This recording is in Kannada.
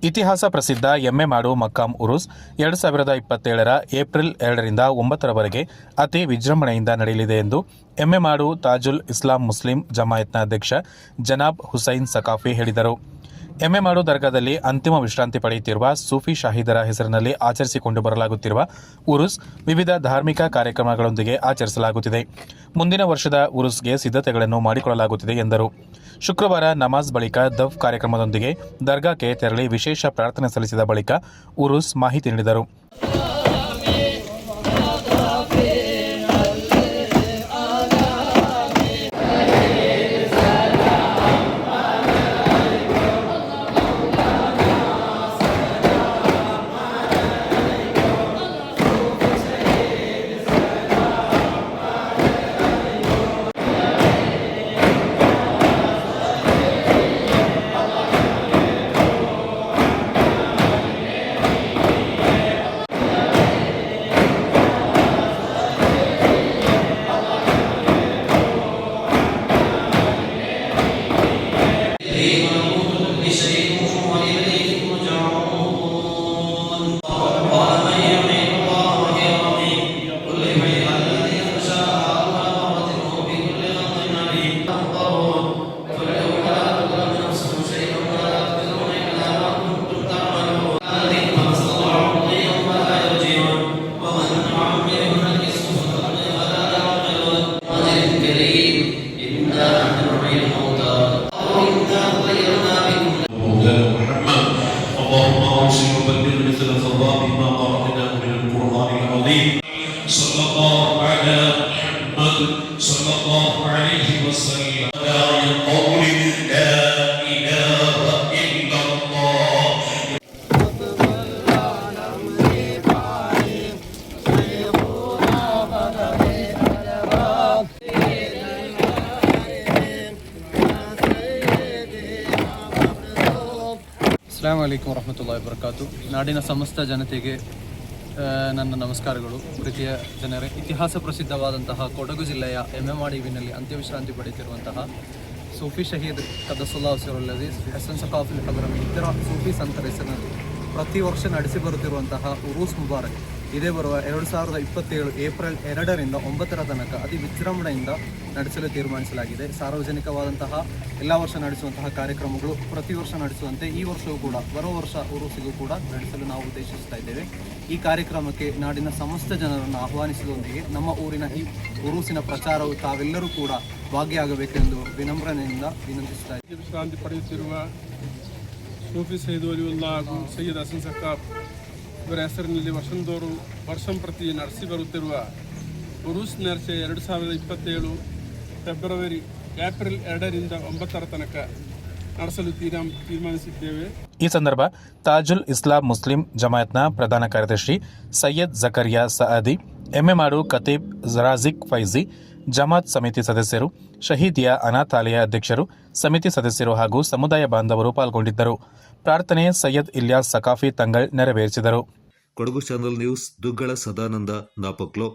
ಇತಿಹಾಸ ಪ್ರಸಿದ್ಧ ಎಮ್ಮೆಮಾಡು ಮಕ್ಕಾಂ ಉರುಸ್ 2027ರ ಏಪ್ರಿಲ್ 2ರಿಂದ 9ರವರೆಗೆ ಅತಿ ವಿಜೃಂಭಣೆಯಿಂದ ನಡೆಯಲಿದೆ ಎಂದು ಎಮ್ಮೆಮಾಡು ತಾಜುಲ್ ಇಸ್ಲಾಂ ಮುಸ್ಲಿಂ ಜಮಾಯತ್ನ ಅಧ್ಯಕ್ಷ ಜನಾಬ್ ಹುಸೈನ್ ಸಕಾಫಿ ಹೇಳಿದರು. ಎಮ್ಮೆಮಾಡು ದರ್ಗಾದಲ್ಲಿ ಅಂತಿಮ ವಿಶ್ರಾಂತಿ ಪಡೆಯುತ್ತಿರುವ ಸೂಫಿ ಶಾಹಿದರ ಹೆಸರಿನಲ್ಲಿ ಆಚರಿಸಿಕೊಂಡು ಬರಲಾಗುತ್ತಿರುವ ಉರುಸ್ ವಿವಿಧ ಧಾರ್ಮಿಕ ಕಾರ್ಯಕ್ರಮಗಳೊಂದಿಗೆ ಆಚರಿಸಲಾಗುತ್ತಿದೆ. ಮುಂದಿನ ವರ್ಷದ ಉರುಸ್ಗೆ ಸಿದ್ಧತೆಗಳನ್ನು ಮಾಡಿಕೊಳ್ಳಲಾಗುತ್ತಿದೆ ಎಂದರು. ಶುಕ್ರವಾರ ನಮಾಜ್ ಬಳಿಕ ದಫ್ ಕಾರ್ಯಕ್ರಮದೊಂದಿಗೆ ದರ್ಗಾಕ್ಕೆ ತೆರಳಿ ವಿಶೇಷ ಪ್ರಾರ್ಥನೆ ಸಲ್ಲಿಸಿದ ಬಳಿಕ ಉರುಸ್ ಮಾಹಿತಿ ನೀಡಿದರು. صلى الله على محمد صلى الله عليه وسلم قول لا إله إلا الله. ಅಸ್ಸಲಾಮು ಅಲೈಕುಂ ವರಹಮತುಲ್ಲಾಹಿ ವಬರಕಾತು. ನಾಡಿನ ಸಮಸ್ತ ಜನತೆಗೆ ನನ್ನ ನಮಸ್ಕಾರಗಳು. ಪ್ರೀತಿಯ ಜನರೇ, ಇತಿಹಾಸ ಪ್ರಸಿದ್ಧವಾದಂತಹ ಕೊಡಗು ಜಿಲ್ಲೆಯ ಎಮ್ಮೆಮಾಡುವಿನಲ್ಲಿ ಅಂತ್ಯವಿಶ್ರಾಂತಿ ಪಡೆಯುತ್ತಿರುವಂತಹ ಸೂಫಿ ಶಹೀದ್ ಕದಸುಲ್ಲಾ ಹುಸೈನ್ ಅಜೀಜ್ ಹಸನ್ ಸಕಾಫಿ ಹಜರಮಿ ಇತರ ಸೂಫಿ ಸಂತರ ಹೆಸರಿನಲ್ಲಿ ಪ್ರತಿ ವರ್ಷ ನಡೆಸಿ ಬರುತ್ತಿರುವಂತಹ ಉರೂಸ್ ಮುಬಾರಕ್ ಇದೇ ಬರುವ 2027 ಏಪ್ರಿಲ್ 2ರಿಂದ 9ರ ತನಕ ಅತಿ ವಿಜೃಂಭಣೆಯಿಂದ ನಡೆಸಲು ತೀರ್ಮಾನಿಸಲಾಗಿದೆ. ಸಾರ್ವಜನಿಕವಾದಂತಹ ಎಲ್ಲ ವರ್ಷ ನಡೆಸುವಂತಹ ಕಾರ್ಯಕ್ರಮಗಳು ಪ್ರತಿ ವರ್ಷ ನಡೆಸುವಂತೆ ಈ ವರ್ಷವೂ ಕೂಡ ಬರುವ ವರ್ಷ ಉರೂಸಿಗೂ ಕೂಡ ನಡೆಸಲು ನಾವು ಉದ್ದೇಶಿಸ್ತಾ ಇದ್ದೇವೆ. ಈ ಕಾರ್ಯಕ್ರಮಕ್ಕೆ ನಾಡಿನ ಸಮಸ್ತ ಜನರನ್ನು ಆಹ್ವಾನಿಸುವುದರೊಂದಿಗೆ ನಮ್ಮ ಊರಿನ ಈ ಉರೂಸಿನ ಪ್ರಚಾರವು ತಾವೆಲ್ಲರೂ ಕೂಡ ಭಾಗಿಯಾಗಬೇಕೆಂದು ವಿನಮ್ರನೆಯಿಂದ ವಿನಂತಿಸ್ತಾ ಇದ್ದೇವೆ. ವಿಶ್ರಾಂತಿ ಪಡೆಯುತ್ತಿರುವ ಸೂಫಿ ಸೈಯದ್ ವಲಿಯುಲ್ಲಾ ಹಾಗೂ ಸೈಯದ್ ಹಸನ್ ಸಕಾಫ್ ಇವರ ಹೆಸರಿನಲ್ಲಿ ವರ್ಷಂಪ್ರತಿ ನಡೆಸಿ ಬರುತ್ತಿರುವ ಉರೂಸ್ ನರ್ಸೆ 2027 ಏಪ್ರಿಲ್ 2ರಿಂದ 9ರ ತನಕ ನಡೆಸಲು ತೀರ್ಮಾನಿಸಿದ್ದೇವೆ. ಈ ಸಂದರ್ಭ ತಾಜುಲ್ ಇಸ್ಲಾಂ ಮುಸ್ಲಿಂ ಜಮಾಯತ್ನ ಪ್ರಧಾನ ಕಾರ್ಯದರ್ಶಿ ಸೈಯದ್ ಜಕರಿಯಾ ಸಅದಿ, ಎಮ್ಮೆಮಾಡು ಖತೀಬ್ ರಾಜಿಕ್ ಫೈಜಿ, ಜಮಾತ್ ಸಮಿತಿ ಸದಸ್ಯರು, ಶಹೀದಿಯಾ ಅನಾಥಾಲಯ ಅಧ್ಯಕ್ಷರು, ಸಮಿತಿ ಸದಸ್ಯರು ಹಾಗೂ ಸಮುದಾಯ ಬಾಂಧವರು ಪಾಲ್ಗೊಂಡಿದ್ದರು. ಪ್ರಾರ್ಥನೆ ಸೈಯದ್ ಇಲ್ಯಾಸ್ ಸಕಾಫಿ ತಂಗಳ್ ನೆರವೇರಿಸಿದರು. Kodagu channel news Duggala Sadananda ನಾಪಕ್ಲೋ.